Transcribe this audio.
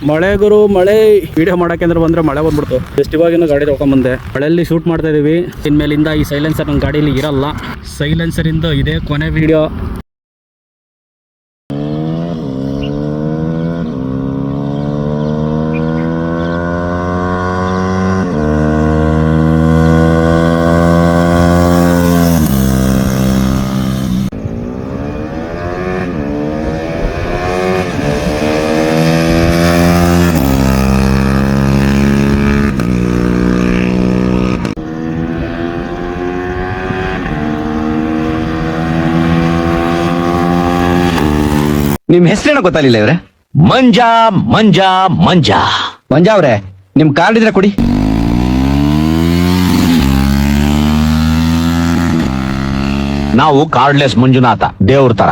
ಮಳೆ ಗುರು ಮಳೆ ವಿಡಿಯೋ ಮಾಡಕ್ಕೆ ಅಂದ್ರೆ ಬಂದ್ರೆ ಮಳೆ ಬಂದ್ಬಿಡ್ತು. ಜಸ್ಟ್ ಇವಾಗಿನ ಗಾಡಿ ತೊಗೊಂಬಂದೆ, ಮಳೆಯಲ್ಲಿ ಶೂಟ್ ಮಾಡ್ತಾ ಇದೀವಿ. ಇನ್ಮೇಲಿಂದ ಈ ಸೈಲೆನ್ಸರ್ ನನ್ನ ಗಾಡೀಲಿ ಇರಲ್ಲ. ಸೈಲೆನ್ಸರ್ ಇಂದ ಇದೇ ಕೊನೆ ವಿಡಿಯೋ. ನಿಮ್ ಹೆಸರೇನೋ ಗೊತ್ತಾಗಲಿಲ್ಲ ಇವ್ರೆ. ಮಂಜಾ ಮಂಜಾ ಮಂಜಾ. ಮಂಜಾ ಅವ್ರೆ, ನಿಮ್ ಕಾರ್ಡ್ ಇದ್ರೆ ಕೊಡಿ. ನಾವು ಕಾರ್ಡ್ಲೆಸ್ ಮಂಜುನಾಥ, ದೇವ್ರ ತರ.